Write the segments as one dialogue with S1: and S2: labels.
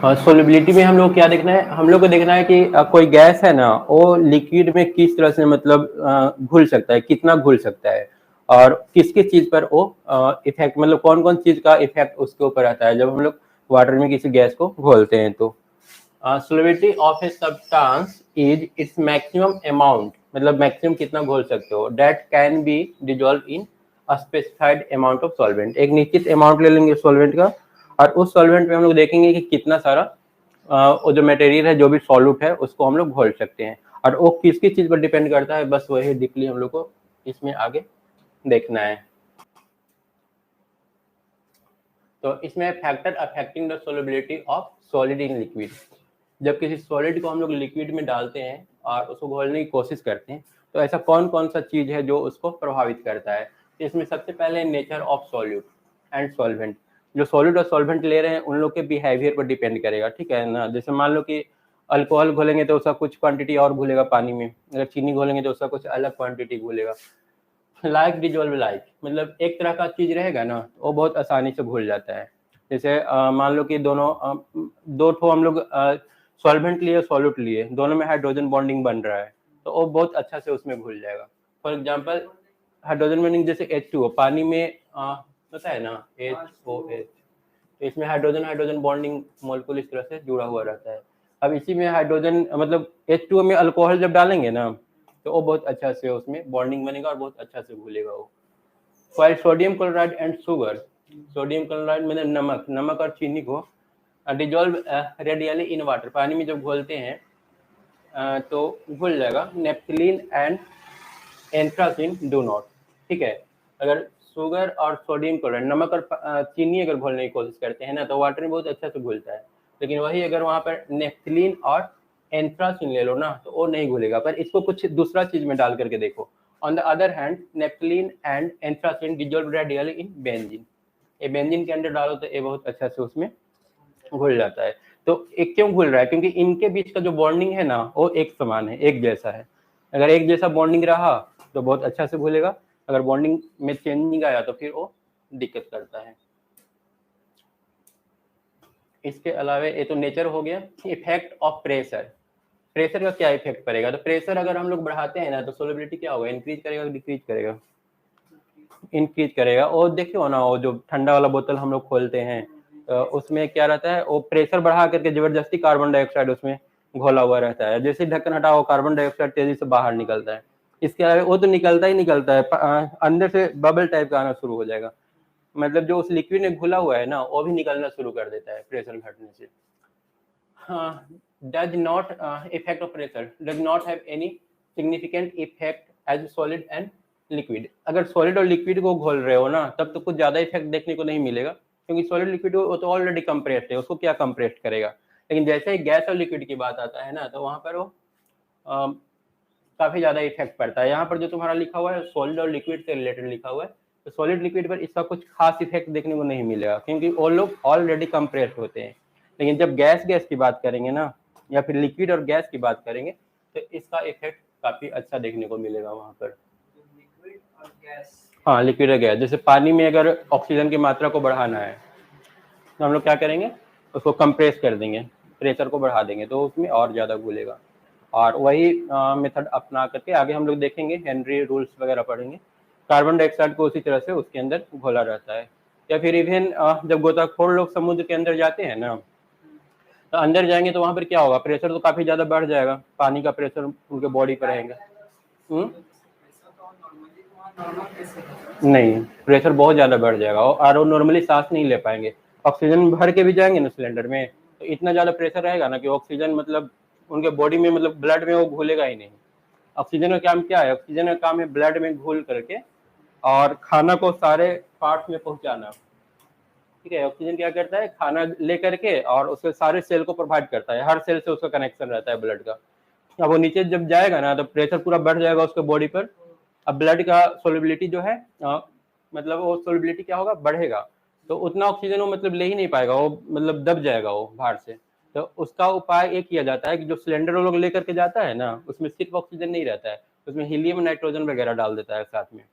S1: Solubility में हम लोग क्या देखना है, हम लोग को देखना है कि कोई गैस है ना वो लिक्विड में किस तरह से मतलब घुल सकता है, कितना घुल सकता है और किस किस चीज पर वो इफेक्ट, मतलब कौन कौन चीज का इफेक्ट उसके ऊपर आता है जब हम लोग वाटर में किसी गैस को घोलते हैं। तो solubility of a substance is its maximum amount, मतलब मैक्सिमम कितना घोल सकते हो, that can be dissolve in a specified amount of solvent. एक निश्चित अमाउंट ले लेंगे सॉल्वेंट का और उस सॉल्वेंट में हम लोग देखेंगे कि कितना सारा वो जो मटेरियल है, जो भी सॉल्यूट है, उसको हम लोग घोल सकते हैं। और वो किस किस चीज पर डिपेंड करता है, बस वही डीपली हम लोग को इसमें आगे देखना है। तो इसमें factor affecting the solubility of solid in liquid, जब किसी सॉलिड को हम लोग लिक्विड में डालते हैं और उसको घोलने की कोशिश करते हैं तो ऐसा कौन कौन सा चीज है जो उसको प्रभावित करता है। इसमें सबसे पहले nature of solute and solvent, जो सॉल्यूट और सॉल्वेंट ले रहे हैं उन लोग के बिहेवियर पर डिपेंड करेगा, ठीक है ना। जैसे मान लो कि अल्कोहल घोलेंगे तो उसका कुछ क्वांटिटी और घुलेगा पानी में, अगर चीनी घोलेंगे तो उसका कुछ अलग क्वांटिटी घुलेगा। लाइक डिजोल्व लाइक, मतलब एक तरह का चीज रहेगा ना वो बहुत आसानी से घुल जाता है। जैसे मान लो कि दोनों दो ठो हम लोग सॉल्वेंट लिए सॉल्यूट लिए, दोनों में हाइड्रोजन बॉन्डिंग बन रहा है तो वो बहुत अच्छा से उसमें घुल जाएगा। फॉर एग्जांपल हाइड्रोजन बॉन्डिंग जैसे H2O पानी में पता है ना HOH, तो इसमें हाइड्रोजन हाइड्रोजन बॉन्डिंग मॉलिक्यूल इस तरह से जुड़ा हुआ रहता है। अब इसी में हाइड्रोजन मतलब H2O में अल्कोहल जब डालेंगे ना तो वो बहुत अच्छा से उसमें बॉन्डिंग बनेगा और बहुत अच्छा से घुलेगा वो। File sodium chloride and sugar, sodium chloride मतलब नमक, नमक और चीनी को डिजोल्व रेडियली इन वाटर, पानी में जब घोलते हैं तो घुल जाएगा। Naphthalene and anthracene do not, ठीक है। अगर शुगर और सोडियम क्लोराइड, नमक और चीनी अगर घोलने की कोशिश करते हैं ना तो वाटर में बहुत अच्छा से घुलता है, लेकिन वही अगर वहाँ पर नेप्थलीन और एंथ्रासिन ले लो ना तो वो नहीं घुलेगा। पर इसको कुछ दूसरा चीज में डाल करके देखो। On the other hand naphthalene and anthracene dissolve radially in benzene, ये बेंजीन के अंदर डालो तो ये बहुत अच्छा से उसमें घुल जाता है। तो एक क्यों घुल रहा है, क्योंकि इनके बीच का जो बॉन्डिंग है ना वो एक समान है, एक जैसा है। अगर एक जैसा बॉन्डिंग रहा तो बहुत अच्छा से घुलेगा, अगर बॉन्डिंग में चेंजिंग आया तो फिर वो दिक्कत करता है। इसके अलावा ये तो नेचर हो गया। इफेक्ट ऑफ प्रेशर, प्रेशर का क्या इफेक्ट पड़ेगा, तो प्रेशर अगर हम लोग बढ़ाते हैं ना तो सोलिबिलिटी क्या होगा, इंक्रीज करेगा डिक्रीज करेगा, इंक्रीज करेगा। और देखियो ना वो जो ठंडा वाला बोतल हम लोग खोलते हैं उसमें क्या रहता है, वो प्रेशर बढ़ा करके जबरदस्ती कार्बन डाइऑक्साइड उसमें घोला हुआ रहता है, जैसे ढक्कन हटाओ कार्बन डाइऑक्साइड तेजी से बाहर निकलता है। इसके अलावा वो तो निकलता ही निकलता है, अंदर से बबल टाइप का आना शुरू हो जाएगा, मतलब जो उस लिक्विड में घुला हुआ है ना वो भी निकलना शुरू कर देता है प्रेशर घटने से। Does not effect of pressure does not have any significant effect as solid and liquid. अगर सॉलिड और लिक्विड को घोल रहे हो ना तब तो कुछ ज्यादा इफेक्ट देखने को नहीं मिलेगा, क्योंकि सॉलिड लिक्विड वो तो ऑलरेडी कंप्रेस्ड है, उसको क्या कंप्रेस्ड करेगा। लेकिन जैसे ही गैस और लिक्विड की बात आता है ना तो वहां पर वो काफी ज्यादा इफेक्ट पड़ता है। यहाँ पर जो तुम्हारा लिखा हुआ है सॉलिड और लिक्विड से रिलेटेड लिखा हुआ है, तो सॉलिड लिक्विड पर इसका कुछ खास इफेक्ट देखने को नहीं मिलेगा, क्योंकि वो लोग ऑलरेडी कंप्रेस्ड होते हैं। लेकिन जब गैस गैस की बात करेंगे ना या फिर लिक्विड और गैस की बात करेंगे तो इसका इफेक्ट काफी अच्छा देखने को मिलेगा वहां पर। लिक्विड और गैस, हाँ लिक्विड और गैस, जैसे पानी में अगर ऑक्सीजन की मात्रा को बढ़ाना है तो हम लोग क्या करेंगे, उसको कंप्रेस कर देंगे, प्रेशर को बढ़ा देंगे तो उसमें और ज़्यादा घुलेगा। और वही मेथड अपना करके आगे हम लोग देखेंगे, हेनरी रूल्स वगैरह पढ़ेंगे। कार्बन डाइऑक्साइड को उसी तरह से उसके अंदर घोला रहता है। या फिर इवन जब गोताखोर लोग समुद्र के अंदर जाते हैं ना तो अंदर जाएंगे तो वहाँ पर क्या होगा, प्रेशर तो काफ़ी ज़्यादा बढ़ जाएगा, पानी का प्रेशर उनके बॉडी पर रहेगा। नहीं, प्रेशर बहुत ज़्यादा बढ़ जाएगा और वो नॉर्मली सांस नहीं ले पाएंगे। ऑक्सीजन भर के भी जाएंगे ना सिलेंडर में तो इतना ज़्यादा प्रेशर रहेगा ना कि ऑक्सीजन मतलब उनके बॉडी में मतलब ब्लड में वो घुलेगा ही नहीं। ऑक्सीजन का काम क्या है, ऑक्सीजन का काम है ब्लड में घुल करके और खाना को सारे पार्ट्स में पहुंचाना, ठीक है। ऑक्सीजन क्या करता है, खाना ले करके और उसके सारे सेल को प्रोवाइड करता है, हर सेल से उसका कनेक्शन रहता है ब्लड का। अब वो नीचे जब जाएगा ना तो प्रेशर पूरा बढ़ जाएगा उसके बॉडी पर। अब ब्लड का सोलिबिलिटी जो है मतलब वो सोलिबिलिटी क्या होगा, बढ़ेगा, तो उतना ऑक्सीजन वो मतलब ले ही नहीं पाएगा, वो मतलब दब जाएगा वो बाहर से। तो उसका उपाय ये किया जाता है कि जो सिलेंडर वो लोग लेकर के जाता है ना उसमें सिर्फ ऑक्सीजन नहीं रहता है, उसमें हीलियम नाइट्रोजन वगैरह डाल देता है साथ में।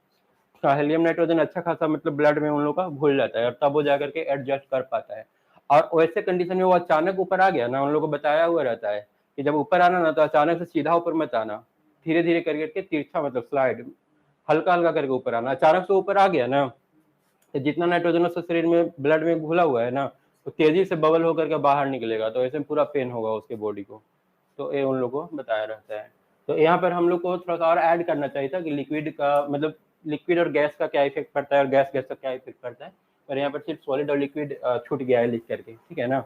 S1: हीलियम नाइट्रोजन अच्छा खासा मतलब ब्लड में उन लोग का घुल जाता है और तब वो जाकर के एडजस्ट कर पाता है। और वैसे कंडीशन में वो अचानक ऊपर आ गया ना, उन लोगों को बताया हुआ रहता है कि जब ऊपर आना ना तो अचानक से सीधा ऊपर मत आना, धीरे धीरे करके तिरछा मतलब स्लाइड हल्का हल्का करके ऊपर आना। अचानक से ऊपर आ गया ना तो जितना नाइट्रोजन उसके शरीर में ब्लड में घुला हुआ है ना तो तेजी से बबल होकर के बाहर निकलेगा, तो ऐसे में पूरा पेन होगा उसके बॉडी को। तो ये उन लोगों को बताया रहता है। तो यहाँ पर हम लोग को थोड़ा सा और ऐड करना चाहिए था कि लिक्विड का मतलब लिक्विड और गैस का क्या इफेक्ट पड़ता है और गैस गैस का क्या इफेक्ट पड़ता है, पर यहाँ पर सिर्फ सॉलिड और लिक्विड छूट गया है लिख करके, ठीक है ना।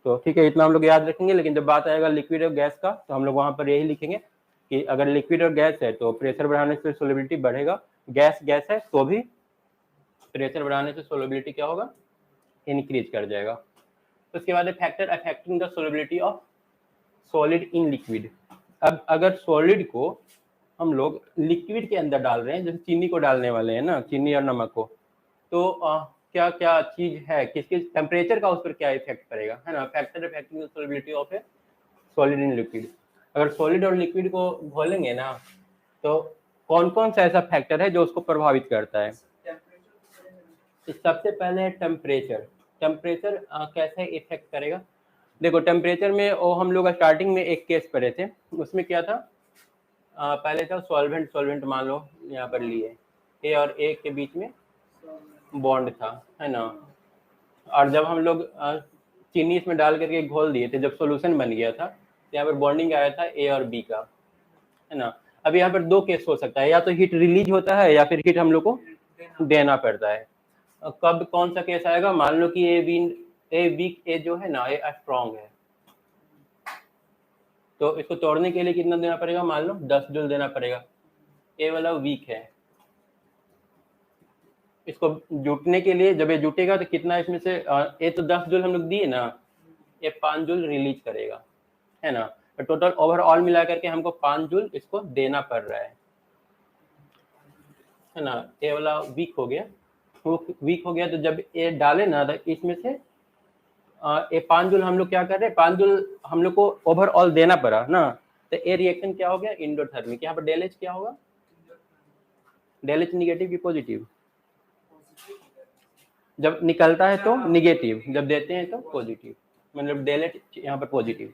S1: तो ठीक है, इतना हम लोग याद रखेंगे, लेकिन जब बात आएगा लिक्विड और गैस का तो हम लोग वहाँ पर यही लिखेंगे कि अगर लिक्विड और गैस है तो प्रेशर बढ़ाने से सोलिबिलिटी बढ़ेगा, गैस गैस है तो भी प्रेशर बढ़ाने से सोलिबिलिटी क्या होगा, इंक्रीज कर जाएगा। तो उसके बाद factor affecting the solubility of solid in liquid. अब अगर सॉलिड को हम लोग लिक्विड के अंदर डाल रहे हैं, जैसे चीनी को डालने वाले हैं ना, चीनी और नमक को, तो क्या क्या चीज है, किसके टेम्परेचर का उस पर क्या इफेक्ट पड़ेगा, है ना। Factor affecting the solubility of A solid in liquid. अगर सॉलिड और लिक्विड को घोलेंगे ना तो कौन कौन सा ऐसा फैक्टर है जो उसको प्रभावित करता है। सबसे पहले है टेम्परेचर। टेम्परेचर कैसे इफेक्ट करेगा, देखो टेम्परेचर में वो हम लोग स्टार्टिंग में एक केस पढ़े थे, उसमें क्या था, पहले था सॉल्वेंट, सॉल्वेंट मान लो यहाँ पर लिए ए और ए के बीच में बॉन्ड था, है ना। और जब हम लोग चीनी इसमें डाल करके घोल दिए थे, जब सॉल्यूशन बन गया था तो यहाँ पर बॉन्डिंग आया था ए और बी का, है ना। अब यहाँ पर दो केस हो सकता है, या तो हीट रिलीज होता है या फिर हीट हम लोग को देना पड़ता है। कब कौन सा केस आएगा, मान लो कि ए वीक, ए जो है ना ए स्ट्रॉन्ग है, तो इसको तोड़ने के लिए कितना देना पड़ेगा, मान लो 10 जूल देना पड़ेगा। ए वाला वीक है, इसको जुटने के लिए जब ये जुटेगा तो कितना इसमें से ए तो 10 जूल हम लोग दिए ना, ये 5 जूल रिलीज करेगा, है ना। तो टोटल ओवरऑल मिला करके हमको 5 जूल इसको देना पड़ रहा है ना। ए वाला वीक हो गया, वो वीक हो गया, तो जब ए डाले ना तो इसमें से ये 5 जूल हम लोग क्या कर रहे हैं, 5 जूल हम लोग को ओवरऑल देना पड़ा ना, तो ये रिएक्शन क्या हो गया, इंडोथर्मिक। यहाँ पर डेल एच क्या होगा, डेल एच निगेटिव की पॉजिटिव, जब निकलता है तो निगेटिव, जब देते हैं तो पॉजिटिव, मतलब डेल एच यहाँ पर पॉजिटिव।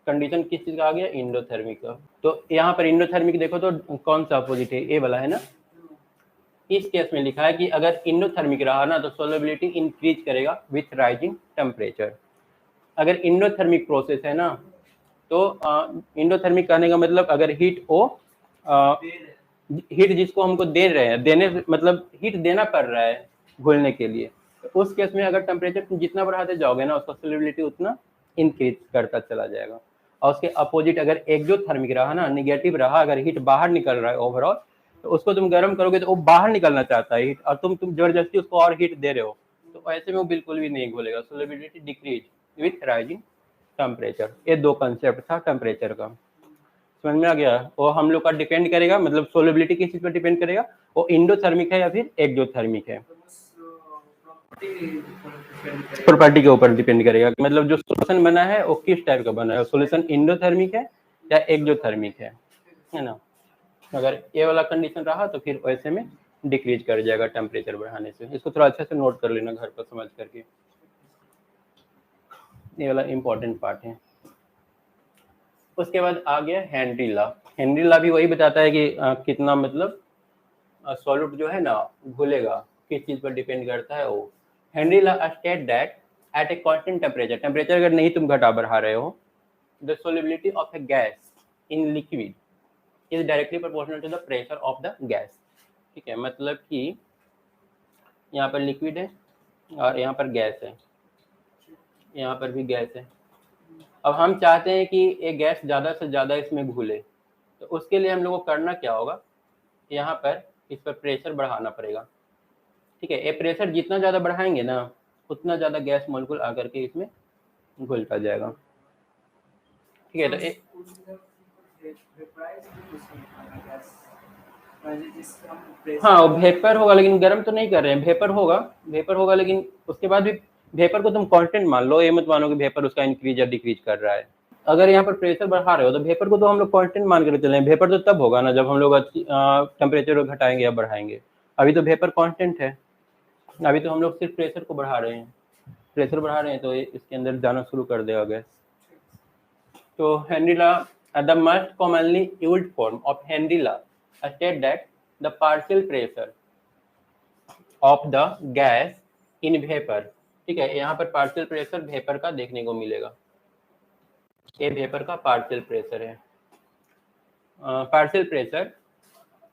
S1: कंडीशन किस चीज का आ गया, इंडोथर्मिक का। तो यहाँ पर इंडोथर्मिक देखो तो कौन सा अपोजिट है, ए वाला है ना। इस केस में लिखा है कि अगर इंडोथर्मिक रहा ना तो सोलिबिलिटी इंक्रीज करेगा विथ राइजिंग टेम्परेचर। अगर इंडोथर्मिक प्रोसेस है ना तो इंडोथर्मिक कहने का मतलब अगर हीट ओ हीट जिसको हमको दे रहे हैं, देने मतलब हीट देना पड़ रहा है घुलने के लिए, तो उस केस में अगर टेम्परेचर जितना बढ़ाते जाओगे ना उसका सोलिबिलिटी उतना इंक्रीज करता चला जाएगा। और उसके अपोजिट अगर एक्सोथर्मिक रहा ना, निगेटिव रहा, अगर हीट बाहर निकल रहा है ओवरऑल, तो उसको तुम गर्म करोगे तो वो बाहर निकलना चाहता है हीट, और तुम जबरदस्ती उसको और हीट दे रहे हो, तो ऐसे में वो बिल्कुल भी नहीं घुलेगा, solubility decreases with rising temperature. ये दो कंसेप्ट था टेम्परेचर का, समझ में आ गया। वो हम लोग का डिपेंड करेगा, मतलब सोलिबिलिटी किस चीज पर डिपेंड करेगा, वो इंडोथर्मिक है या फिर एक्सोथर्मिक है, प्रॉपर्टी के ऊपर डिपेंड करेगा, मतलब जो सॉल्यूशन बना है वो किस टाइप का बना है, सॉल्यूशन इंडोथर्मिक है या एक्सोथर्मिक है ना। अगर ये वाला कंडीशन रहा तो फिर वैसे में डिक्रीज कर जाएगा टेम्परेचर बढ़ाने से। इसको थोड़ा अच्छे से नोट कर लेना घर पर समझ करके, ये वाला इंपॉर्टेंट पार्ट है। उसके बाद आ गया हेनरी लॉ। हेनरी लॉ भी वही बताता है कि कितना मतलब सॉल्यूट जो है ना घुलेगा, किस चीज पर डिपेंड करता है वो। Henry law state that at a constant temperature अगर नहीं तुम घटा बढ़ा रहे हो, the solubility of a gas in liquid is directly proportional to the pressure of the gas. ठीक है, मतलब कि यहाँ पर लिक्विड है और यहाँ पर गैस है, यहाँ पर भी गैस है। अब हम चाहते हैं कि ये गैस ज़्यादा से ज़्यादा इसमें घुले, तो उसके लिए हम लोग को करना क्या होगा, यहाँ पर इस पर प्रेशर बढ़ाना पड़ेगा। ठीक है, ये प्रेशर जितना ज़्यादा बढ़ाएंगे ना उतना ज़्यादा गैस मॉलिक्यूल आकर के इसमें घुलता जाएगा। ठीक है, तो हाँ वेपर होगा, लेकिन गर्म तो नहीं कर रहे हैं, वेपर होगा, लेकिन उसके बाद भी वेपर को तुम कांस्टेंट मान लो, ये मत मानो कि वेपर उसका इंक्रीज या डिक्रीज कर रहा है। अगर यहाँ पर प्रेशर बढ़ा रहे हो तो वेपर को तो हम लोग कांस्टेंट मान कर चले, वेपर तो तब होगा ना जब हम लोग टेम्परेचर घटाएंगे या बढ़ाएंगे। अभी तो वेपर कांस्टेंट है, अभी तो हम लोग सिर्फ प्रेशर को बढ़ा रहे हैं, प्रेशर बढ़ा रहे हैं तो इसके अंदर जाना शुरू कर देगा गैस। तो Henry law, the most commonly used form of Henry law state that the partial pressure of the gas in vapour, ठीक है, यहाँ पर पार्शियल प्रेशर वेपर का देखने को मिलेगा, ये वेपर का पार्शियल प्रेशर है। Partial pressure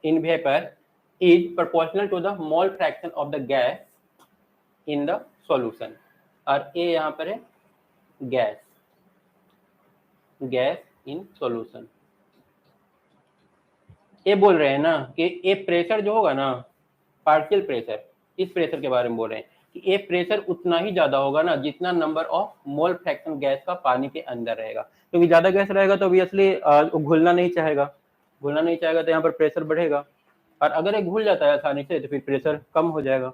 S1: in vapour is proportional to the mole fraction of the gas in the solution, और ये यहाँ पर है गैस, गैस इन सॉल्यूशन। ये बोल रहे हैं ना कि ये प्रेशर जो होगा ना, पार्शियल प्रेशर, इस प्रेशर के बारे में बोल रहे हैं कि ये प्रेशर उतना ही ज्यादा होगा ना जितना number of mole fraction gas का पानी के अंदर रहेगा, क्योंकि ज्यादा गैस रहेगा तो ऑब्वियसली घुलना नहीं चाहेगा, घुलना नहीं चाहेगा तो यहाँ पर प्रेशर बढ़ेगा, और अगर ये घुल जाता है आसानी से तो फिर प्रेशर कम हो जाएगा।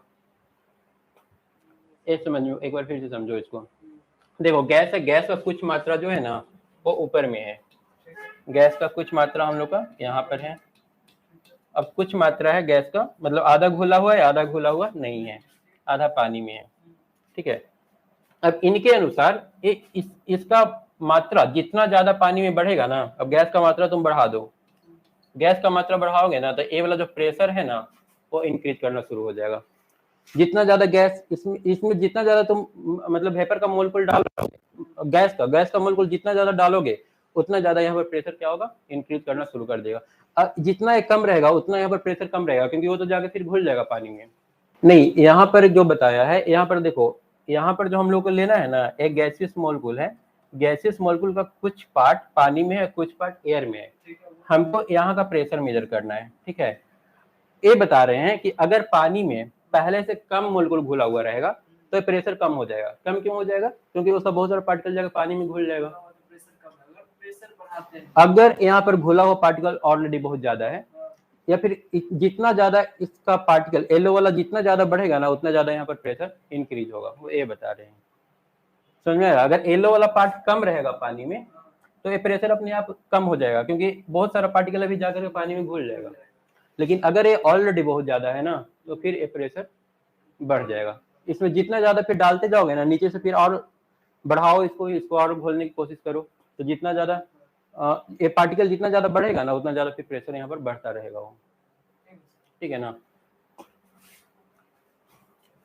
S1: ये समझो, एक बार फिर से समझो इसको। देखो गैस है, गैस का कुछ मात्रा जो है ना वो ऊपर में है, गैस का कुछ मात्रा हम लोग का यहाँ पर है। अब कुछ मात्रा है गैस का, मतलब आधा घुला हुआ है, आधा घुला हुआ नहीं है, आधा पानी में है, ठीक है। अब इनके अनुसार इसका मात्रा जितना ज्यादा पानी में बढ़ेगा ना, अब गैस का मात्रा तुम बढ़ा दो, गैस का मात्रा बढ़ाओगे ना तो ये वाला जो प्रेशर है ना वो इंक्रीज करना शुरू हो जाएगा। जितना ज्यादा गैस इसमें जितना ज्यादा तुम मतलब वेपर का मोलकुल डालोगे, गैस का मोलकुल जितना ज्यादा डालोगे उतना ज्यादा यहाँ पर प्रेशर क्या होगा, इंक्रीज करना शुरू कर देगा। जितना कम रहेगा उतना यहाँ पर प्रेशर कम रहेगा, क्योंकि वो तो जाके फिर घुल जाएगा पानी में। नहीं, यहाँ पर जो बताया है, यहाँ पर देखो, यहाँ पर जो हम लोग को लेना है ना, एक गैसियस मोलकुल है, गैसियस मोलकुल का कुछ पार्ट पानी में है, कुछ पार्ट एयर में है, हमको यहाँ का प्रेशर मेजर करना है, ठीक है। ये बता रहे हैं कि अगर पानी में पहले से कम मोलकुल घुला हुआ रहेगा तो प्रेशर कम हो जाएगा। कम क्यों हो जाएगा, क्योंकि उसका बहुत सारा पार्टिकल जाकर पानी में घुल जाएगा। अगर यहाँ पर घुला हुआ पार्टिकल ऑलरेडी बहुत ज्यादा है, या फिर जितना ज्यादा इसका पार्टिकल येलो वाला जितना ज्यादा बढ़ेगा ना उतना ज्यादा यहाँ पर प्रेशर इंक्रीज होगा, वो ये बता रहे हैं। समझ में आया? अगर येलो वाला पार्ट कम रहेगा पानी में तो ये प्रेशर अपने आप कम हो जाएगा, क्योंकि बहुत सारा पार्टिकल अभी जाकर पानी में घुल जाएगा। लेकिन अगर ये ऑलरेडी बहुत ज्यादा है ना तो फिर ये प्रेशर बढ़ जाएगा। इसमें जितना ज्यादा फिर डालते जाओगे ना नीचे से, फिर और बढ़ाओ इसको और घोलने की कोशिश करो, तो जितना ज्यादा ये पार्टिकल जितना ज्यादा बढ़ेगा ना उतना ज्यादा फिर प्रेशर यहाँ पर बढ़ता रहेगा वो, ठीक है ना।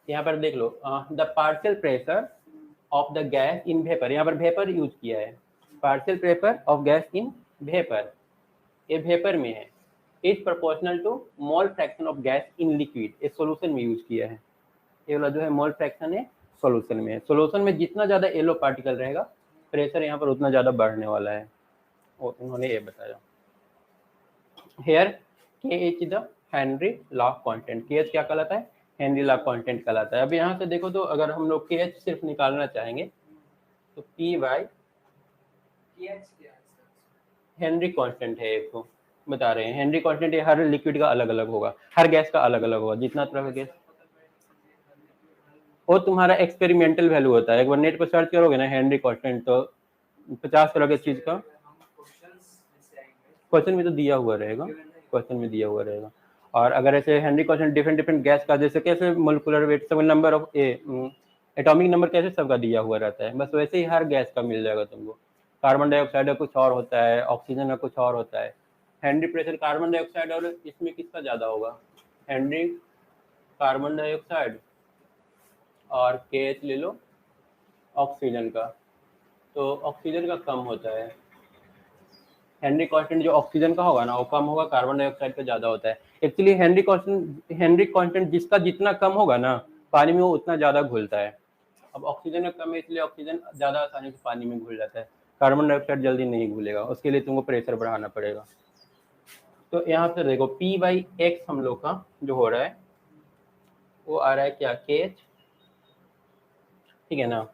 S1: यहाँ पर देख लो, the partial pressure of the gas in vapour, यहाँ पर वेपर यूज किया है, partial pressure of gas in vapour, ये वेपर में है, is proportional to mole fraction of gas in liquid, ये सॉल्यूशन में यूज किया है। ये वाला जो है मोल फ्रैक्शन है सॉल्यूशन में है, सॉल्यूशन में जितना ज्यादा येलो पार्टिकल रहेगा प्रेशर यहाँ पर उतना ज्यादा बढ़ने वाला है, और उन्होंने ये बताया। हेयर के द हेनरी लॉ कांस्टेंट, के क्या कहलाता है, हेनरी लॉ कांस्टेंट कहलाता है। अब यहाँ से देखो तो अगर हम लोग के सिर्फ निकालना चाहेंगे तो पी वाई हेनरी कांस्टेंट है, एक तो बता रहे हैं हेनरी कांस्टेंट, ये हर लिक्विड का अलग अलग होगा, हर गैस का अलग अलग होगा, जितना तरह का गैस, वो तुम्हारा एक्सपेरिमेंटल वैल्यू होता है। एक बार नेट पर सर्च करोगे ना हेनरी कांस्टेंट तो 50 तरह के चीज का क्वेश्चन में तो दिया हुआ रहेगा, क्वेश्चन में दिया हुआ रहेगा। और अगर ऐसे Henry constant different different gas का, जैसे कैसे मोलिकुलर वेट, सब नंबर ऑफ एटॉमिक नंबर कैसे सबका दिया हुआ रहता है, बस वैसे ही हर गैस का मिल जाएगा तुमको। कार्बन डाइऑक्साइड का कुछ और होता है, ऑक्सीजन का कुछ और होता है। हेनरी प्रेशर कार्बन डाइऑक्साइड और इसमें किसका ज्यादा होगा, हेनरी कार्बन डाइऑक्साइड, और KH ले लो ऑक्सीजन का, तो ऑक्सीजन का कम होता है। हेनरी कांस्टेंट जो ऑक्सीजन का होगा ना वो कम होगा, कार्बन डाइऑक्साइड का ज्यादा होता है। एक्चुअली हेनरी कांस्टेंट जिसका जितना कम होगा ना पानी में वो उतना ज्यादा घुलता है। अब ऑक्सीजन का कम है इसलिए ऑक्सीजन ज्यादा आसानी से पानी में घुल जाता है, कार्बन डाइऑक्साइड जल्दी नहीं घुलेगा, उसके लिए तुमको प्रेशर बढ़ाना पड़ेगा। तो यहाँ पे देखो P/X हम लोग का जो हो रहा है वो आ रहा है क्या, KH, ठीक है ना।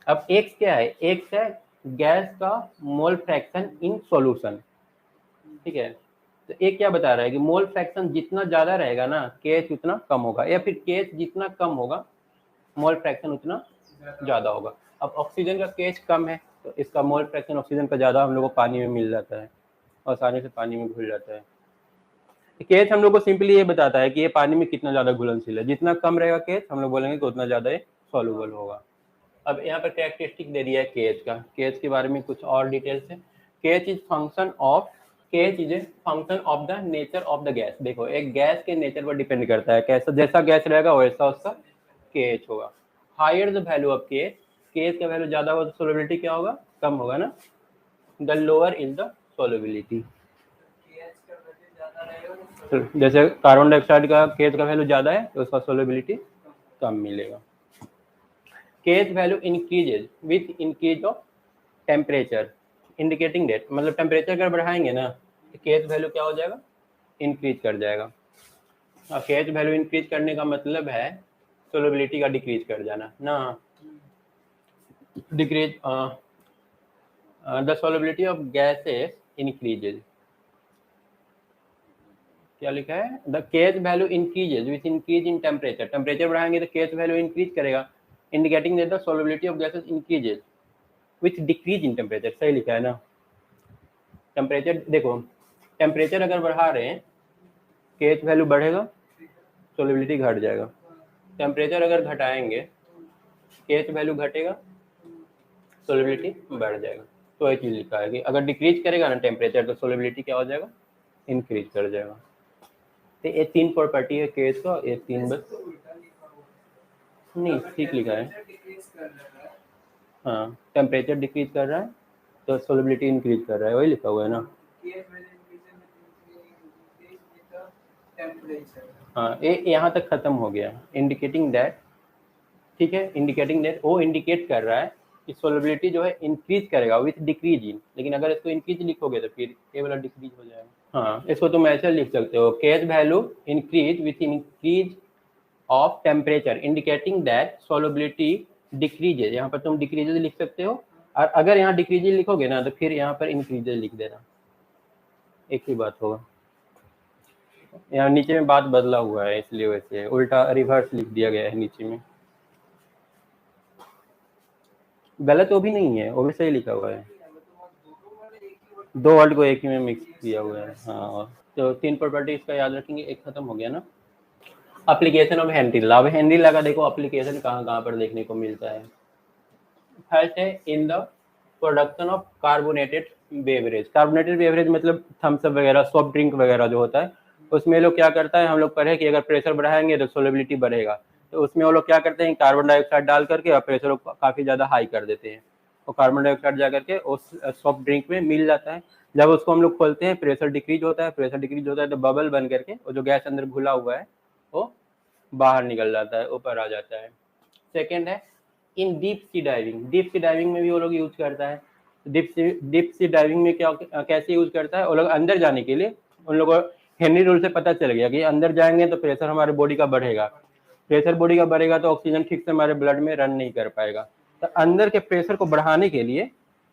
S1: अब X क्या है, X है गैस का मोल फ्रैक्शन इन सॉल्यूशन, ठीक है। तो एक क्या बता रहा है कि मोल फ्रैक्शन जितना ज्यादा रहेगा ना KH उतना कम होगा, या फिर KH जितना कम होगा मोल फ्रैक्शन उतना ज्यादा होगा। अब ऑक्सीजन का KH कम है तो इसका मोल फ्रैक्शन ऑक्सीजन का ज्यादा हम लोग को पानी में मिल जाता है, आसानी से पानी में घुल जाता है। KH हम लोग को सिंपली ये बताता है कि ये पानी में कितना ज्यादा घुलनशील है, जितना कम रहेगा KH हम लोग बोलेंगे कि उतना ज्यादा ये सॉल्युबल होगा। अब यहाँ पर कैरेक्टरिस्टिक दे दिया है केएच का। केएच के बारे में कुछ और डिटेल्स है। KH is function of the nature of the gas. देखो एक गैस के नेचर पर डिपेंड करता है, कैसा जैसा गैस रहेगा वैसा उसका केएच होगा। Higher the value of KH, KH का वैल्यू ज्यादा होगा तो सोलबिलिटी क्या होगा, कम होगा ना। The lower is the solubility. जैसे कार्बन डाइऑक्साइड का केएच का वैल्यू ज्यादा है तो उसका सोलबिलिटी कम मिलेगा। KH value increases with increase of temperature indicating that, मतलब टेम्परेचर अगर बढ़ाएंगे ना तो केएच वैल्यू क्या हो जाएगा, इंक्रीज कर जाएगा। और केएच वैल्यू इंक्रीज करने का मतलब है सोलबिलिटी का डिक्रीज कर जाना ना। Decrease the solubility of gases increases, क्या लिखा है, the KH value increases with increase in temperature. Temperature बढ़ाएंगे तो केएच वैल्यू इंक्रीज करेगा, indicating that the solubility of gases increases with decrease in temperature. सही लिखा है ना। टेम्परेचर देखो, टेम्परेचर अगर बढ़ा रहे हैं केएच वैल्यू बढ़ेगा, सोलबिलिटी घट जाएगा। टेम्परेचर अगर घटाएंगे केएच वैल्यू घटेगा, सोलबिलिटी बढ़ जाएगा। तो ये चीज लिखा है कि अगर डिक्रीज करेगा ना टेम्परेचर तो सोलबिलिटी क्या हो जाएगा, इंक्रीज कर जाएगा। तो ये 3 प्रॉपर्टी है केएच का, ये 3 बस नहीं ठीक लिखा है। हाँ टेम्परेचर डिक्रीज कर रहा है तो सोलबिलिटी इंक्रीज कर रहा है, वही लिखा हुआ है ना। हाँ ये यहाँ तक खत्म हो गया। इंडिकेटिंग दैट, ठीक है, इंडिकेटिंग दैट वो इंडिकेट कर रहा है कि सोलबिलिटी जो है इंक्रीज करेगा विथ डिक्रीज इन, लेकिन अगर इसको इंक्रीज लिखोगे तो फिर ये वाला डिक्रीज हो जाएगा। हाँ इसको तुम ऐसे लिख सकते हो, KH value increase with increase of temperature indicating that solubility decreases. यहाँ पर तुम डिक्रीजेज लिख सकते हो, और अगर यहाँ डिक्रीजेज लिखोगे ना तो फिर यहाँ पर इंक्रीजेज लिख देना, एक ही बात होगा। यहाँ नीचे में बात बदला हुआ है इसलिए वैसे उल्टा रिवर्स लिख दिया गया है नीचे में। गलत वो भी नहीं है, वो भी सही लिखा हुआ है, 2 वर्ड को एक ही में मिक्स किया हुआ है। हाँ तो 3 प्रॉपर्टी इसका याद रखेंगे, एक खत्म हो गया ना। Application of Henry law. अब हेनरी लॉ का देखो एप्लीकेशन कहाँ कहाँ पर देखने को मिलता है। फर्स्ट है in the production of carbonated beverage. Carbonated beverage मतलब थम्स अप वगैरह, सॉफ्ट ड्रिंक वगैरह जो होता है उसमें लोग क्या करता है, हम लोग पढ़े कि अगर प्रेशर बढ़ाएंगे तो सोलबिलिटी बढ़ेगा, तो उसमें वो लोग क्या करते हैं, कार्बन डाइऑक्साइड डाल करके और प्रेशर को काफ़ी ज़्यादा हाई कर देते हैं। और कार्बन डाइऑक्साइड जा करके उस सॉफ्ट ड्रिंक में मिल जाता है। जब उसको हम लोग खोलते हैं प्रेशर डिक्रीज होता है, प्रेशर डिक्रीज होता है तो बबल बन करके वो जो गैस अंदर घुला हुआ है वो बाहर निकल जाता है, ऊपर आ जाता है। सेकेंड है इन deep sea diving. Deep sea diving में भी वो लोग यूज करता है। डीप सी डाइविंग में क्या कैसे यूज करता है, वो लोग अंदर जाने के लिए उन लोगों को हेनरी रूल से पता चल गया कि अंदर जाएंगे तो प्रेशर हमारे बॉडी का बढ़ेगा, प्रेशर बॉडी का बढ़ेगा तो ऑक्सीजन ठीक से हमारे ब्लड में रन नहीं कर पाएगा। तो अंदर के प्रेशर को बढ़ाने के लिए,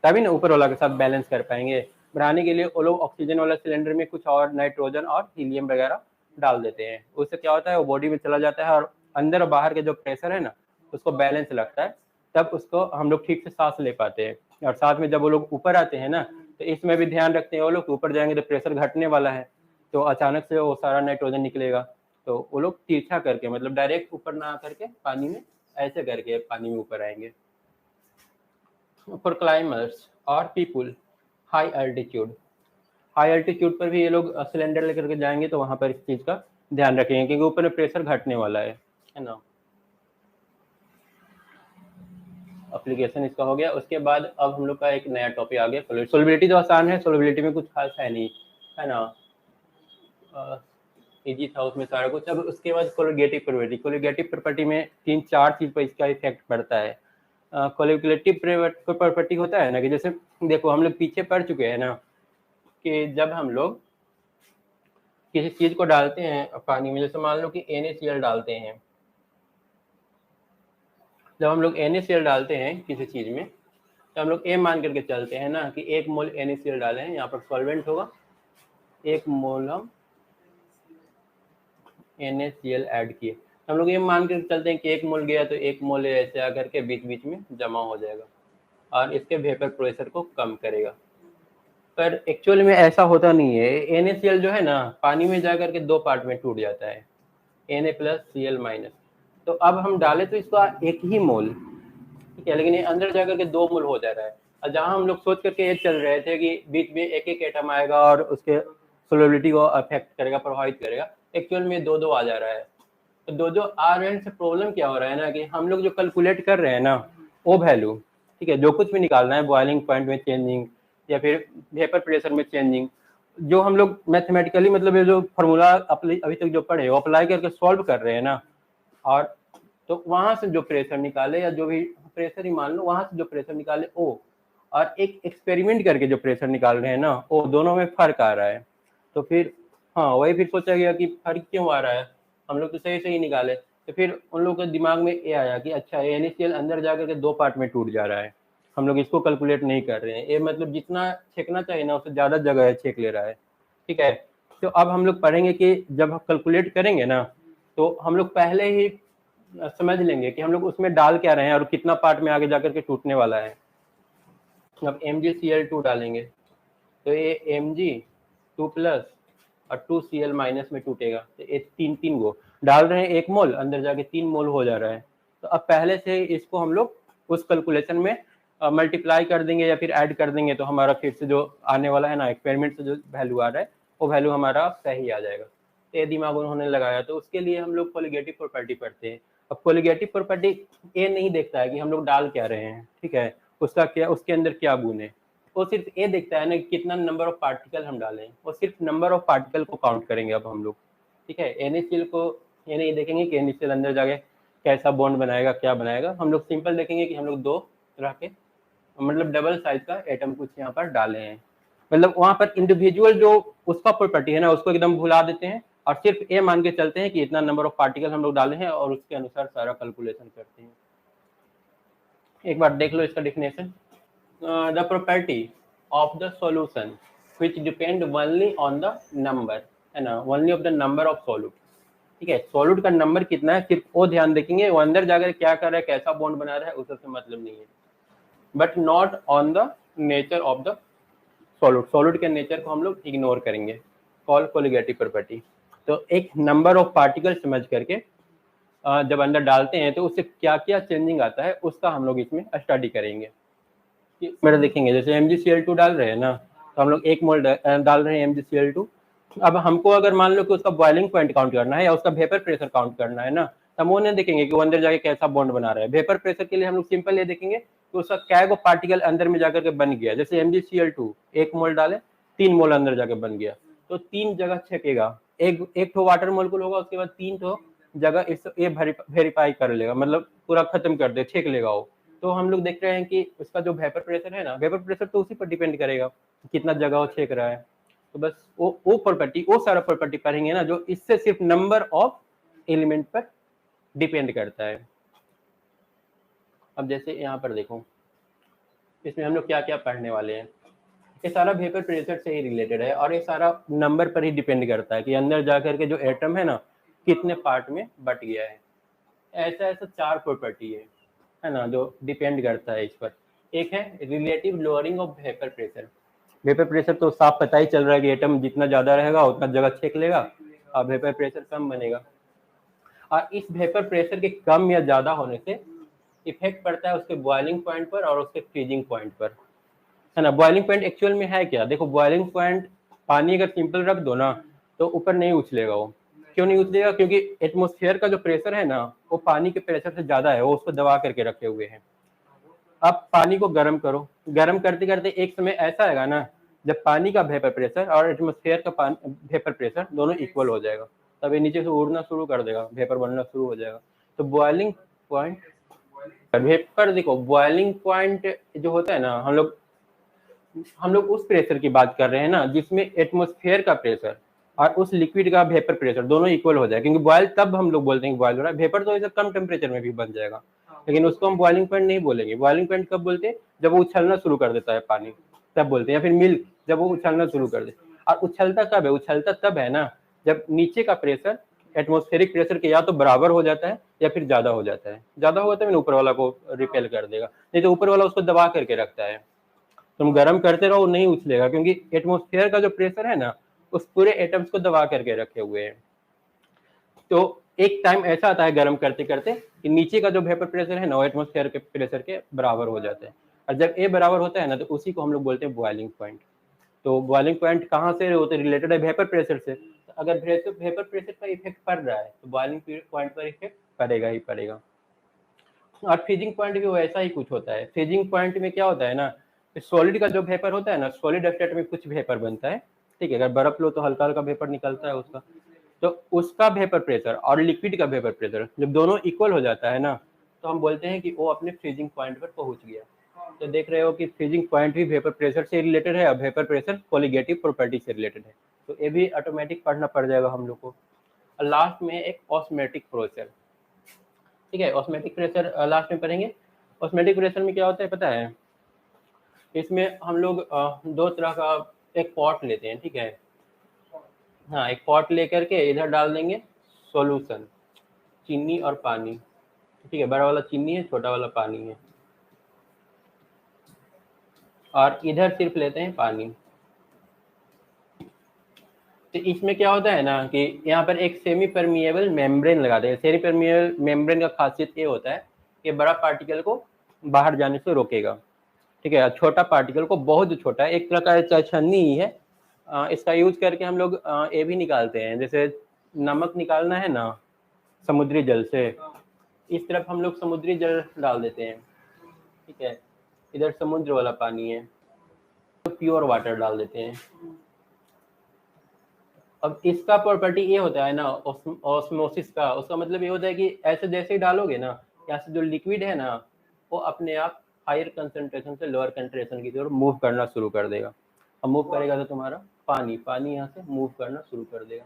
S1: तभी ना ऊपर वाला के साथ बैलेंस कर पाएंगे, बढ़ाने के लिए वो लोग ऑक्सीजन वाला सिलेंडर में कुछ और नाइट्रोजन और हीलियम वगैरह डाल देते हैं। उससे क्या होता है, वो बॉडी में चला जाता है और अंदर और बाहर के जो प्रेशर है ना उसको बैलेंस लगता है, तब उसको हम लोग ठीक से सांस ले पाते हैं। और साथ में जब वो लोग ऊपर आते हैं ना तो इसमें भी ध्यान रखते हैं वो लोग, ऊपर जाएंगे तो प्रेशर घटने वाला है तो अचानक से वो सारा नाइट्रोजन निकलेगा, तो वो लोग तिरछा करके मतलब डायरेक्ट ऊपर ना करके पानी में ऐसे करके पानी में ऊपर आएंगे। फॉर क्लाइंबर्स और पीपुल हाई अल्टीट्यूड पर भी ये लोग सिलेंडर लेकर के जाएंगे तो वहां पर इस चीज का ध्यान रखेंगे क्योंकि ऊपर में प्रेशर घटने वाला है ना। एप्लीकेशन इसका हो गया। उसके बाद अब हम लोग का एक नया टॉपिक आ गया सोलबिलिटी। तो आसान है, सोलबिलिटी में कुछ खास है नहीं, है ना, इजी था उसमें सारा कुछ। अब उसके बाद कोलिगेटिव प्रॉपर्टी। कोलिगेटिव प्रॉपर्टी में 3-4 चीज पर इसका इफेक्ट पड़ता है। कोलिगेटिव प्रॉपर्टी होता है ना कि जैसे देखो हम लोग पीछे पढ़ चुके हैं ना कि जब हम लोग किसी चीज को डालते हैं पानी में, जैसे मान लो कि NaCl डालते हैं, जब हम लोग NaCl डालते हैं किसी चीज में तो हम लोग मान करके चलते हैं ना कि 1 मोल NaCl डाले हैं, यहाँ पर सॉल्वेंट होगा 1 मोल हम NaCl ऐड किए, हम लोग ये मान कर चलते हैं कि 1 मोल गया तो 1 मोल ऐसे आकर के बीच बीच में जमा हो जाएगा और इसके वेपर प्रेशर को कम करेगा। पर एक्चुअल में ऐसा होता नहीं है। NaCl जो है ना पानी में जा करके 2 पार्ट में टूट जाता है, Na+Cl-। तो अब हम डाले तो इसका 1 ही मोल ठीक है, लेकिन ये अंदर जाकर के 2 मोल हो जा रहा है। और जहाँ हम लोग सोच करके ये चल रहे थे कि बीच में एक एक एटम आएगा और उसके सोलबिलिटी को अफेक्ट करेगा, प्रभावित करेगा, एक्चुअल में 2-2 आ जा रहा है। तो 2-2 आ रहे से प्रॉब्लम क्या हो रहा है ना कि हम लोग जो कैलकुलेट कर रहे हैं ना वो वैल्यू, ठीक है, जो कुछ भी निकालना है, बॉइलिंग पॉइंट में चेंजिंग या फिर वेपर प्रेशर में चेंजिंग, जो हम लोग मैथमेटिकली मतलब ये जो फॉर्मूला अभी तक जो पढ़े वो अप्लाई करके सॉल्व कर रहे हैं ना, और तो वहां से जो प्रेशर निकाले या जो भी प्रेशर ही मान लो, वहां से जो प्रेशर निकाले ओ, और एक एक्सपेरिमेंट करके जो प्रेशर निकाल रहे हैं ना वो दोनों में फर्क आ रहा है। तो फिर हाँ वही फिर सोचा गया कि फर्क क्यों आ रहा है, हम लोग तो सही सही निकाले। तो फिर उन लोगों के दिमाग में ये आया कि अच्छा NaCl अंदर जाकर के 2 पार्ट में टूट जा रहा है, हम लोग इसको कैलकुलेट नहीं कर रहे हैं, ये मतलब जितना छेकना चाहिए ना उससे ज़्यादा जगह है छेक ले रहा है। ठीक है, तो अब हम लोग पढ़ेंगे कि जब हम कैलकुलेट करेंगे ना तो हम लोग पहले ही समझ लेंगे कि हम लोग उसमें डाल क्या रहे हैं और कितना पार्ट में आगे जाकर के टूटने वाला है। अब MgCl2 डालेंगे तो ये Mg2 प्लस और 2Cl माइनस में टूटेगा, तो ये तीन गो डाल रहे हैं, 1 मोल अंदर जाके 3 मोल हो जा रहा है। तो अब पहले से इसको हम लोग उस कैलकुलेशन में मल्टीप्लाई कर देंगे या फिर ऐड कर देंगे, तो हमारा फिर से जो आने वाला है ना एक्सपेरिमेंट से जो वैल्यू आ रहा है वो वैल्यू हमारा सही आ जाएगा। तो ये दिमाग उन्होंने लगाया, तो उसके लिए हम लोग कोलिगेटिव प्रॉपर्टी पढ़ते हैं। अब कोलिगेटिव प्रॉपर्टी ये नहीं देखता है कि हम लोग डाल क्या रहे हैं, ठीक है, उसका क्या, उसके अंदर क्या गुण है, वो सिर्फ ये देखता है ना कि कितना नंबर ऑफ पार्टिकल हम डालें, वो सिर्फ नंबर ऑफ पार्टिकल को काउंट करेंगे अब हम लोग। ठीक है, NaCl को ये नहीं देखेंगे कि NaCl अंदर जाके कैसा बॉन्ड बनाएगा, क्या बनाएगा, हम लोग सिंपल देखेंगे कि हम लोग 2 तरह के मतलब डबल साइज का एटम कुछ यहाँ पर डाले हैं। मतलब वहाँ पर इंडिविजुअल जो उसका प्रॉपर्टी है ना उसको एकदम भुला देते हैं और सिर्फ ये मान के चलते हैं कि इतना नंबर ऑफ पार्टिकल हम लोग डाले हैं और उसके अनुसार सारा कैलकुलेशन करते हैं। एक बार देख लो इसका definition. The property of the solution which depend only on the number, है ना, only of the number of solute। ठीक है, सॉल्यूट का नंबर कितना है सिर्फ वो ध्यान देखेंगे, वो अंदर जाकर क्या कर रहा है, कैसा बॉन्ड बना रहा है, उससे मतलब नहीं है, but not on the nature of the solute. Solute के नेचर को हम लोग इग्नोर करेंगे, कॉल कोलिगेटिव प्रॉपर्टी। तो एक नंबर ऑफ पार्टिकल समझ करके जब अंदर डालते हैं तो उससे क्या क्या चेंजिंग आता है उसका हम लोग इसमें स्टडी करेंगे। मेरा देखेंगे जैसे MgCl2 डाल रहे हैं ना, तो हम लोग 1 मोल डाल रहे हैं MgCl2। अब हमको अगर मान लो कि उसका बॉइलिंग पॉइंट काउंट करना है या उसका वेपर प्रेशर काउंट करना है ना, तो हम वो नहीं देखेंगे कि वो अंदर जाके कैसा बॉन्ड बना रहा है। वेपर प्रेशर के लिए हम लोग सिंपल ये देखेंगे कि उसका क्या गो पार्टिकल अंदर में जाकर के बन गया। जैसे MgCl2 1 मोल डाले, 3 मोल अंदर जाके बन गया, तो 3 जगह छकेगा, एक ठो वाटर मोलिक्यूल होगा, उसके बाद 3 ठो जगह इस ये वेरीफाई कर लेगा, मतलब पूरा खत्म कर दे, छेक लेगा वो। तो हम लोग देख रहे हैं कि उसका जो वेपर प्रेशर है ना, वेपर प्रेशर तो उसी पर डिपेंड करेगा कितना जगह वो छेक रहा है। तो बस वो प्रॉपर्टी, वो सारा प्रॉपर्टी पढ़ेंगे ना जो इससे सिर्फ नंबर ऑफ एलिमेंट पर डिपेंड करता है। अब जैसे यहाँ पर देखो, इसमें हम लोग क्या क्या पढ़ने वाले हैं। ये सारा वेपर प्रेशर से ही रिलेटेड है और ये सारा नंबर पर ही डिपेंड करता है कि अंदर जाकर के जो एटम है ना कितने पार्ट में बट गया है। ऐसा ऐसा 4 प्रॉपर्टी है ना जो डिपेंड करता है इस पर। एक है relative lowering of vapour pressure. Vapour pressure तो साफ पता ही चल रहा है कि एटम जितना ज्यादा रहेगा उतना जगह छेक लेगा और वेपर प्रेशर कम बनेगा। और इस वेपर प्रेशर के कम या ज्यादा होने से इफेक्ट पड़ता है उसके बॉइलिंग पॉइंट पर और उसके फ्रीजिंग पॉइंट पर, है ना। बॉइलिंग पॉइंट एक्चुअल में है क्या, देखो बॉइलिंग पॉइंट पानी अगर सिंपल रख दो ना तो ऊपर नहीं उछलेगा वो। क्यों नहीं उछलेगा, क्योंकि एटमॉस्फेयर का जो प्रेशर है ना वो पानी के प्रेशर से ज्यादा है, वो उसको दबा करके रखे हुए हैं। अब पानी को गर्म करो, गर्म करते करते एक समय ऐसा आएगा ना जब पानी का वेपर प्रेशर और एटमॉस्फेयर का वेपर प्रेशर दोनों इक्वल हो जाएगा, तब ये नीचे से उड़ना शुरू कर देगा, वेपर बनना शुरू हो जाएगा। तो बॉइलिंग पॉइंट, वेपर देखो बॉइलिंग पॉइंट जो होता है ना, हम लोग उस प्रेशर की बात कर रहे हैं ना जिसमें एटमॉस्फेयर का प्रेशर और उस लिक्विड का वेपर प्रेशर दोनों इक्वल हो जाए। क्योंकि बॉयल तब हम लोग बोलते हैं बॉयल हो रहा है, वेपर तो ऐसा कम टेम्परेचर में भी बन जाएगा, लेकिन उसको हम बॉइलिंग पॉइंट नहीं बोलेंगे। बॉइलिंग पॉइंट कब बोलते हैं, जब वो उछलना शुरू कर देता है पानी, तब बोलते हैं। या फिर मिल्क जब वो उछलना शुरू कर दे। और उछलता कब है, उछलता तब है ना जब नीचे का प्रेशर एटमॉस्फेरिक प्रेशर के या तो बराबर हो जाता है या फिर ज्यादा हो जाता है। ज्यादा होगा तो ऊपर वाला को रिपेल कर देगा, नहीं तो ऊपर वाला उसको दबा करके रखता है। तुम गर्म करते रहो नहीं उछलेगा, क्योंकि एटमॉस्फेयर का जो प्रेशर है ना उस पूरे एटम्स को दबा करके रखे हुए हैं। तो एक टाइम ऐसा आता है गर्म करते करते कि नीचे का जो वेपर प्रेशर है ना वो एटमॉस्फेयर के प्रेशर के बराबर हो जाता है, और जब ए बराबर होता है ना तो उसी को हम लोग बोलते हैं बॉइलिंग पॉइंट। तो बॉइलिंग पॉइंट कहाँ से होते रिलेटेड है वेपर प्रेशर से, तो अगर वेपर प्रेशर पर इफेक्ट पड़ रहा है तो बॉइलिंग पॉइंट पर इफेक्ट पड़ेगा ही पड़ेगा। और फ्रीजिंग पॉइंट भी वैसा ही कुछ होता है। फ्रीजिंग पॉइंट में क्या होता है ना, सॉलिड का जो वेपर होता है ना, सॉलिड स्टेट में कुछ वेपर बनता है, ठीक है, अगर बर्फ लो तो हल्का हल्का वेपर निकलता है उसका, तो उसका वेपर प्रेशर और लिक्विड का वेपर प्रेशर जब दोनों इक्वल हो जाता है ना, तो हम बोलते हैं कि वो अपने फ्रीजिंग पॉइंट पर पहुंच गया। तो देख रहे हो कि फ्रीजिंग पॉइंट भी वेपर प्रेशर से रिलेटेड है और वेपर प्रेशर कोलिगेटिव प्रॉपर्टी से रिलेटेड है, तो ये भी ऑटोमेटिक पढ़ना पड़ जाएगा हम लोग को। लास्ट में एक ऑस्मेटिक प्रेशर, ठीक है, ऑस्मेटिक प्रेशर लास्ट में पढ़ेंगे। ऑस्मेटिक प्रेशर में क्या होता है पता है, इसमें हम लोग दो तरह का एक पॉट लेते हैं, ठीक है, हाँ, एक पॉट लेकर के इधर डाल देंगे सॉल्यूशन, चीनी और पानी, ठीक है, बड़ा वाला चीनी है, छोटा वाला पानी है, और इधर सिर्फ लेते हैं पानी। तो इसमें क्या होता है ना कि यहाँ पर एक सेमी परमिएबल मेम्ब्रेन लगाते हैं। सेमी परमिएबल मेम्ब्रेन का खासियत ये होता है कि बड़ा पार्टिकल को बाहर जाने से रोकेगा, ठीक है, छोटा पार्टिकल को, बहुत छोटा है, एक तरह का छन्नी ही है, इसका यूज करके हम लोग ये भी निकालते हैं, जैसे नमक निकालना है ना समुद्री जल से, इस तरफ हम लोग समुद्री जल डाल देते हैं, ठीक है, इधर समुद्र वाला पानी है तो प्योर वाटर डाल देते हैं। अब इसका प्रॉपर्टी ये होता है ना ऑस्मोसिस का, उसका मतलब ये होता है कि ऐसे जैसे ही डालोगे ना, यहाँ से जो लिक्विड है ना वो अपने आप हायर कंसंट्रेशन से लोअर कंसंट्रेशन की तरफ मूव करना शुरू कर देगा। अब मूव करेगा तो तुम्हारा पानी यहाँ से मूव करना शुरू कर देगा,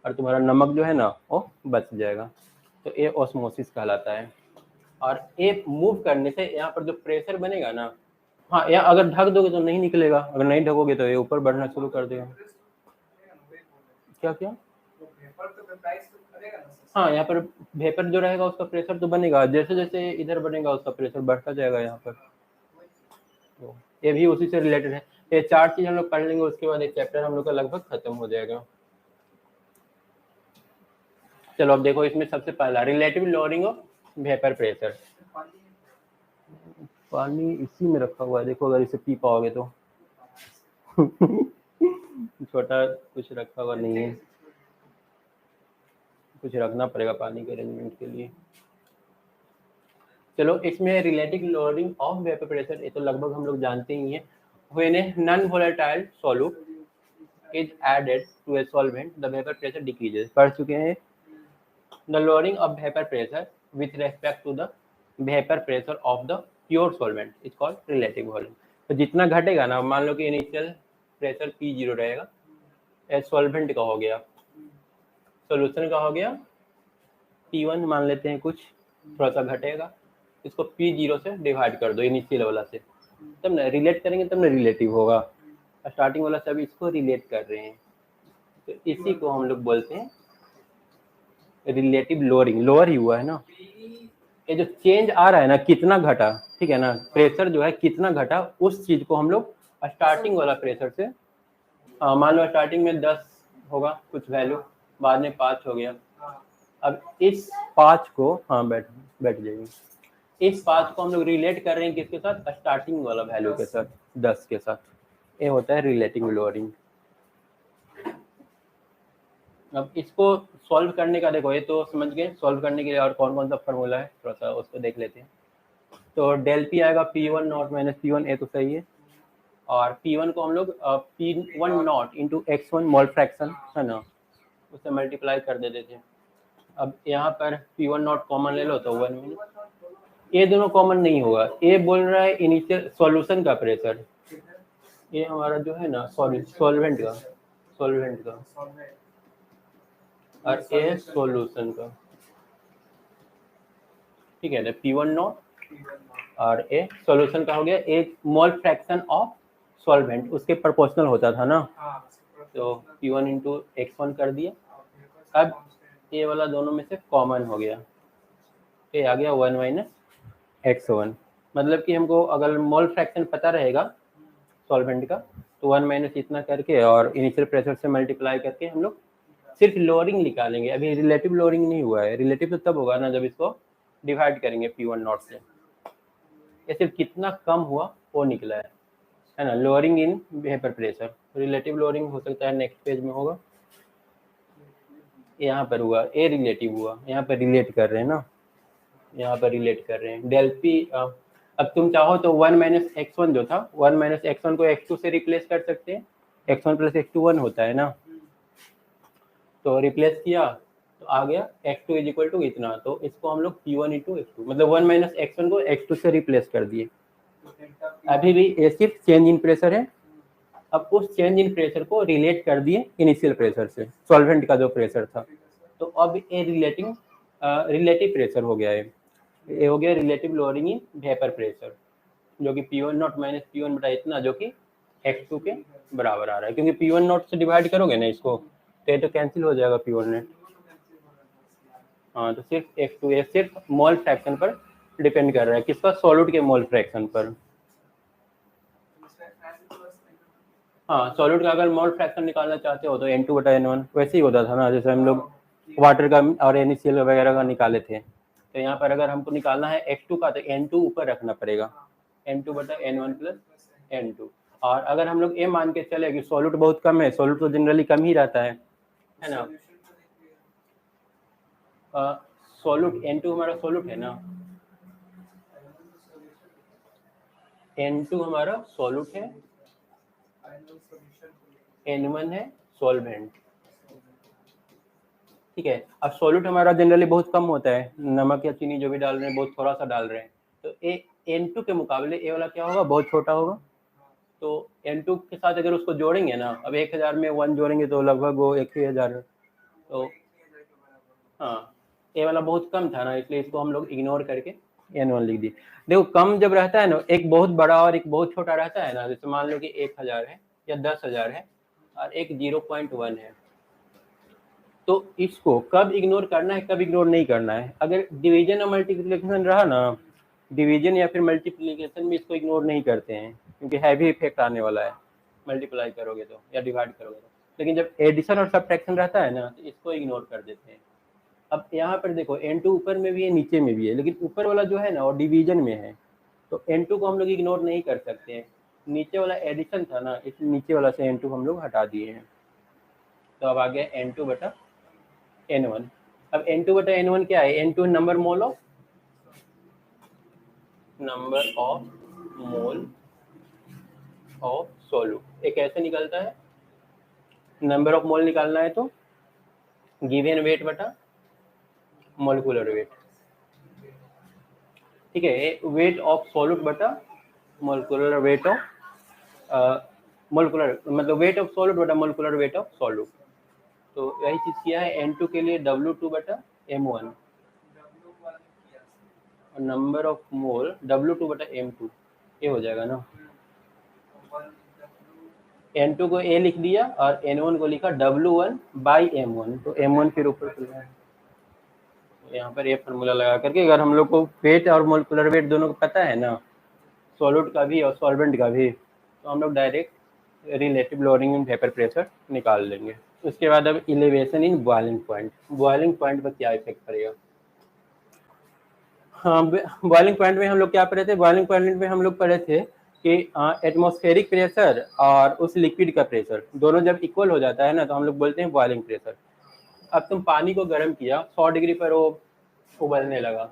S1: और तुम्हारा नमक जो है ना वो बच जाएगा। तो ये ऑस्मोसिस कहलाता है। और ये मूव करने से यहाँ पर जो प्रेशर बनेगा ना, हाँ, या अगर ढक दोगे तो नहीं निकलेगा, अगर नहीं ढकोगे तो ये ऊपर बढ़ना शुरू कर देगा। क्या क्या, हाँ, यहाँ पर वेपर जो रहेगा उसका प्रेशर तो बनेगा, जैसे जैसे इधर बनेगा उसका प्रेशर बढ़ता जाएगा यहाँ पर। तो ये भी उसी से रिलेटेड है। ये चार चीज हम लोग पढ़ लेंगे, उसके बाद एक चैप्टर हम लोग का लगभग खत्म हो जाएगा। चलो अब देखो, इसमें सबसे पहला relative lowering of vapour pressure. पानी इसी में रखा हुआ है, देखो अगर इसे पी पाओगे तो छोटा कुछ रखा हुआ नहीं है, कुछ रखना पड़ेगा पानी के अरेंजमेंट के लिए। चलो, इसमें relative lowering of vapour pressure ये तो लगभग हम लोग जानते ही हैं। When a non volatile solute is added to a solvent the vapour pressure decreases, पढ़ चुके हैं। The lowering of vapour pressure with respect to the vapour pressure of the pure solvent is called relative lowering. तो जितना घटेगा ना, मान लो कि initial pressure P0 रहेगा, सॉल्वेंट का हो गया, सोल्यूशन का हो गया P1 मान लेते हैं, कुछ थोड़ा सा घटेगा, इसको P0 से डिवाइड कर दो इनिशियल वाला से, तब ना रिलेट करेंगे, तब ना रिलेटिव होगा। स्टार्टिंग वाला से अभी इसको रिलेट कर रहे हैं, तो इसी को हम लोग बोलते हैं रिलेटिव लोअरिंग। लोअर ही हुआ है ना, ये जो चेंज आ रहा है ना, कितना घटा, ठीक है ना, प्रेशर जो है कितना घटा, उस चीज को हम लोग स्टार्टिंग वाला प्रेशर से, मान लो स्टार्टिंग में 10 होगा कुछ वैल्यू, बाद में 5 हो गया, अब इस 5 को, हाँ बैठ जाइए, इस 5 को हम लोग रिलेट कर रहे हैं किसके साथ, स्टार्टिंग वाला वैल्यू के साथ, 10 के साथ। ये होता है रिलेटिव लोअरिंग। अब इसको सॉल्व करने का देखो, ये तो समझ गए, सॉल्व करने के लिए और कौन कौन सा फॉर्मूला है थोड़ा सा उसको देख लेते हैं। तो डेल पी आएगा P1 नॉट माइनस P1, ये तो सही है, और P1 को हम लोग P1 not into X1 mole fraction है ना, उससे मल्टीप्लाई कर देते थे। अब यहाँ पर P1 नॉट कॉमन ले लो तो 1 मिनट, ये दोनों कॉमन नहीं होगा, ये बोल रहा है इनिशियल सॉल्यूशन का प्रेशर, ये हमारा जो है ना सॉल्वेंट का, और ये है सॉल्यूशन का, ठीक है ना, P1 नॉट और ए सॉल्यूशन का हो गया, एक मोल फ्रैक्शन ऑफ सॉल्वेंट उसके प्रोपोर्शनल होता था ना, तो P1 इंटू X1 कर दिया। अब ये वाला दोनों में से कॉमन हो गया, ये आ गया 1 माइनस X1, मतलब कि हमको अगर मोल फ्रैक्शन पता रहेगा सॉल्वेंट का, तो 1 माइनस इतना करके और इनिशियल प्रेशर से मल्टीप्लाई करके हम लोग सिर्फ लोअरिंग निकालेंगे, अभी रिलेटिव लोअरिंग नहीं हुआ है। रिलेटिव तो तब होगा ना जब इसको डिवाइड करेंगे P1 नॉट से। ये सिर्फ कितना कम हुआ वो निकला है ना, lowering in vapour pressure. Relative lowering हो सकता है नेक्स्ट पेज में होगा, यहाँ पर हुआ ए रिलेटिव हुआ, यहाँ पर रिलेट कर रहे हैं ना, यहाँ पर रिलेट कर रहे हैं डेल पी। अब तुम चाहो तो 1 माइनस x1 जो था, 1 माइनस x1 को x2 से रिप्लेस कर सकते हैं, x1 प्लस x2 1 होता है ना, तो रिप्लेस किया तो आ गया x2 इज इक्वल टू इतना, तो इसको हम लोग P1 इंटू x2 मतलब 1 माइनस x1 को x2 से रिप्लेस कर दिए। अभी भी ये सिर्फ चेंज इन प्रेशर है, अब उस चेंज इन प्रेशर को रिलेट कर दिए इनिशियल प्रेशर से, सॉल्वेंट का जो प्रेशर था, तो अब ये रिलेटिव प्रेशर हो गया है, ये हो गया relative lowering in vapour pressure, जो कि P1 नॉट माइनस P1 बटा इतना, जो कि x2 के बराबर आ रहा है, क्योंकि P1 नॉट से डिवाइड करोगे ना इसको तो ये तो कैंसिल हो जाएगा P1 नेट। हाँ, तो सिर्फ x2, ये सिर्फ मोल फ्रैक्शन पर डिपेंड कर रहा है, किसका, सॉल्यूट के मोल फ्रैक्शन पर। हाँ, सॉल्यूट का अगर मोल फ्रैक्शन निकालना चाहते हो तो N2 बटा N1 वैसे ही होता था ना, जैसे हम लोग वाटर का और NaCl वगैरह का निकाले थे। तो यहाँ पर अगर हमको निकालना है X2 का तो N2 ऊपर रखना पड़ेगा, N2 बटा N1 प्लस N2। और अगर हम लोग ये मान के चले कि सॉल्यूट बहुत कम है, सॉल्यूट तो जनरली कम ही रहता है ना, सॉल्यूट N2 हमारा सॉल्यूट है ना, N2 हमारा सॉल्यूट है, N1 है सॉल्वेंट, ठीक है। अब सॉल्यूट हमारा जनरली बहुत कम होता है, नमक या चीनी जो भी डाल रहे हैं बहुत थोड़ा सा डाल रहे हैं, तो ए N2 के मुकाबले ए वाला क्या होगा, बहुत छोटा होगा। तो N2 के साथ अगर उसको जोड़ेंगे ना, अब 1000 में 1 जोड़ेंगे तो लगभग वो 1000 है, तो हाँ ए वाला बहुत कम था ना, इसलिए इसको हम लोग इग्नोर करके N1 लिख दिए। देखो कम जब रहता है ना, एक बहुत बड़ा और एक बहुत छोटा रहता है ना, जैसे मान लो कि 1000 है या 10,000 है और एक 0.1 है, तो इसको कब इग्नोर करना है कब इग्नोर नहीं करना है। अगर डिवीजन और मल्टीप्लिकेशन रहा ना, डिवीजन या फिर मल्टीप्लिकेशन में इसको इग्नोर नहीं करते हैं, क्योंकि हैवी इफेक्ट आने वाला है मल्टीप्लाई करोगे तो या डिवाइड करोगे तो। लेकिन जब एडिशन और सब्ट्रैक्शन रहता है ना, तो इसको इग्नोर कर देते हैं। अब यहाँ पर देखो N2 ऊपर में भी है नीचे में भी है, लेकिन ऊपर वाला जो है ना वो डिवीजन में है, तो N2 को हम लोग इग्नोर नहीं कर सकते हैं। नीचे वाला एडिशन था ना, इस नीचे वाला से N2 हम लोग हटा दिए हैं, तो अब आ गया N2 बटा N1। अब N2 बटा N1 क्या है, N2 number mole of solute. एक ऐसे निकलता है, नंबर ऑफ मोल निकालना है तो गिवन वेट बटा मोलिकुलर वेट, ठीक है, वेट ऑफ सॉल्यूट बटा मोलिकुलर वेट ऑफ मोलिकुलर, मतलब वेट ऑफ सॉल्यूट बटा मोलिकुलर वेट ऑफ सॉल्यूट। तो यही चीज किया है N2 के लिए W2 बटा M1, number of mole W2 बटा M2, ये हो जाएगा ना। N2 को A लिख दिया और N1 को लिखा W1 बाई M1, तो M1 फिर ऊपर यहाँ पर ये फार्मूला लगा करके, अगर हम लोग को वेट और मोलिकुलर वेट दोनों को पता है ना, सॉल्यूट का भी और सॉल्वेंट का भी, तो हम लोग direct relative lowering in vapour pressure निकाल लेंगे। उसके बाद अब elevation in boiling point, boiling point पर क्या इफेक्ट पड़ेगा। हाँ, बॉइलिंग पॉइंट में हम लोग क्या पढ़े थे, बॉइलिंग पॉइंट में हम लोग पढ़े थे कि एटमॉस्फेरिक प्रेशर और उस लिक्विड का प्रेशर दोनों जब इक्वल हो जाता है ना, तो हम लोग बोलते हैं बॉइलिंग प्रेशर। अब तुम पानी को गर्म किया 100 डिग्री पर, वो उबलने लगा,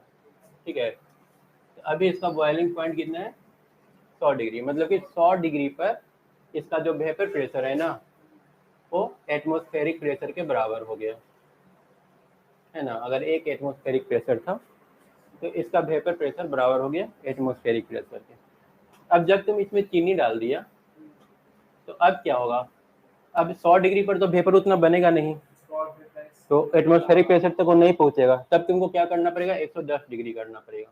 S1: ठीक है, तो अभी इसका बॉइलिंग पॉइंट कितना है, 100 डिग्री, मतलब कि 100 डिग्री पर इसका जो वेपर प्रेशर है ना वो एटमॉस्फेरिक प्रेशर के बराबर हो गया है ना। अगर एक एटमॉस्फेरिक प्रेशर था तो इसका वेपर प्रेशर बराबर हो गया एटमॉस्फेरिक प्रेशर के। अब जब तुम इसमें चीनी डाल दिया तो अब क्या होगा, अब 100 डिग्री पर तो वेपर उतना बनेगा नहीं, तो एटमॉस्फेरिक प्रेशर तक वो नहीं पहुंचेगा, तब तुमको क्या करना पड़ेगा, 110 डिग्री करना पड़ेगा,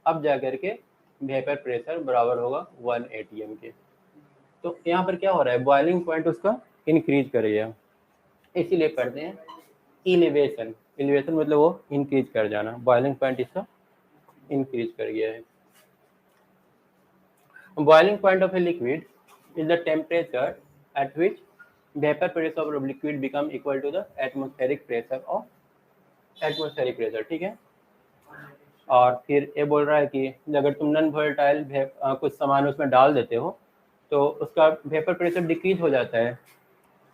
S1: अब जा करके वेपर प्रेशर बराबर होगा 1 atm के। तो यहाँ पर क्या हो रहा है, बॉइलिंग पॉइंट उसका इंक्रीज करेगा, इसीलिए पढ़ते हैं इलिवेशन। इलिवेशन मतलब वो इंक्रीज कर जाना, बॉइलिंग पॉइंट इसका इंक्रीज कर गया है। Boiling point of a liquid is the temperature at which vapour pressure of liquid become equal to the atmospheric pressure of atmospheric pressure, ठीक है। और फिर ये बोल रहा है कि अगर तुम नॉन वोलेटाइल कुछ सामान उसमें डाल देते हो तो उसका वेपर प्रेशर डिक्रीज हो जाता है।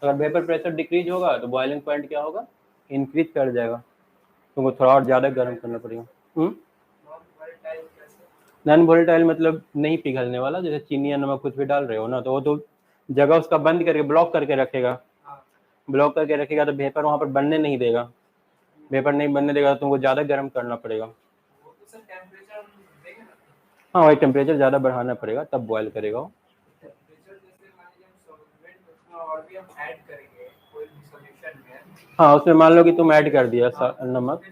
S1: अगर वेपर प्रेशर डिक्रीज होगा तो बॉइलिंग पॉइंट क्या होगा, इंक्रीज कर जाएगा, तुमको थोड़ा और ज़्यादा गर्म करना पड़ेगा। नॉन वोलेटाइल मतलब नहीं पिघलने वाला, जैसे चीनी या नमक कुछ भी डाल रहे हो ना, तो वो तो जगह उसका बंद करके ब्लॉक करके रखेगा, ब्लॉक करके रखेगा तो वेपर वहाँ पर बनने नहीं देगा, वेपर नहीं बनने देगा तो तुमको ज़्यादा गर्म करना पड़ेगा। हाँ वही टेम्परेचर ज़्यादा बढ़ाना पड़ेगा तब बॉयल करेगा वो। हाँ उसमें मान लो कि तुम ऐड कर दिया नमक,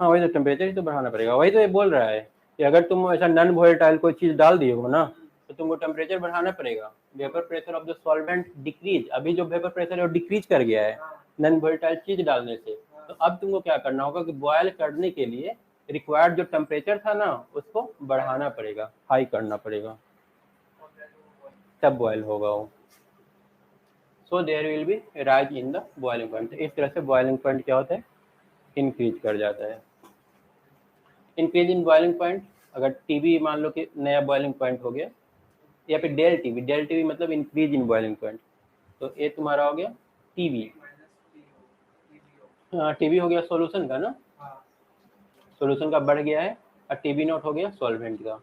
S1: हाँ वही तो टेम्परेचर ही तो बढ़ाना पड़ेगा। वही तो ये बोल रहा है कि अगर तुम ऐसा नॉन वोलेटाइल कोई चीज़ डाल दिए हो ना तो तुमको टेम्परेचर बढ़ाना पड़ेगा। Vapour pressure of the solvent decrease, अभी जो वेपर प्रेशर है वो डिक्रीज कर गया है नॉन वोलेटाइल चीज डालने से। तो अब तुमको क्या करना होगा कि बॉयल करने के लिए रिक्वायर्ड जो टेम्परेचर था ना उसको बढ़ाना पड़ेगा, हाई करना पड़ेगा, तब बॉयल होगा वो। So there will be rise in the boiling point. इस तरह से बॉइलिंग पॉइंट क्या होता है, इंक्रीज कर जाता है। इंक्रीज इन बॉइलिंग पॉइंट, अगर टीबी मान लो कि नया बॉइलिंग पॉइंट हो गया, या फिर डेल टीबी मतलब इंक्रीज इन बॉइलिंग पॉइंट, तो ये तुम्हारा हो गया टीबी। हाँ टीबी हो गया सॉल्यूशन का ना, सॉल्यूशन का बढ़ गया है, और टीबी नॉट हो गया सॉल्वेंट का,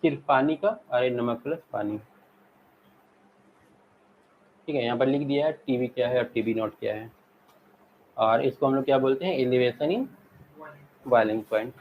S1: सिर्फ पानी का, और नमक प्लस पानी, ठीक है। यहाँ पर लिख दिया है टीबी क्या है और टीबी नॉट क्या है, और इसको हम लोग क्या बोलते हैं, एलिवेशन इन बॉइलिंग पॉइंट।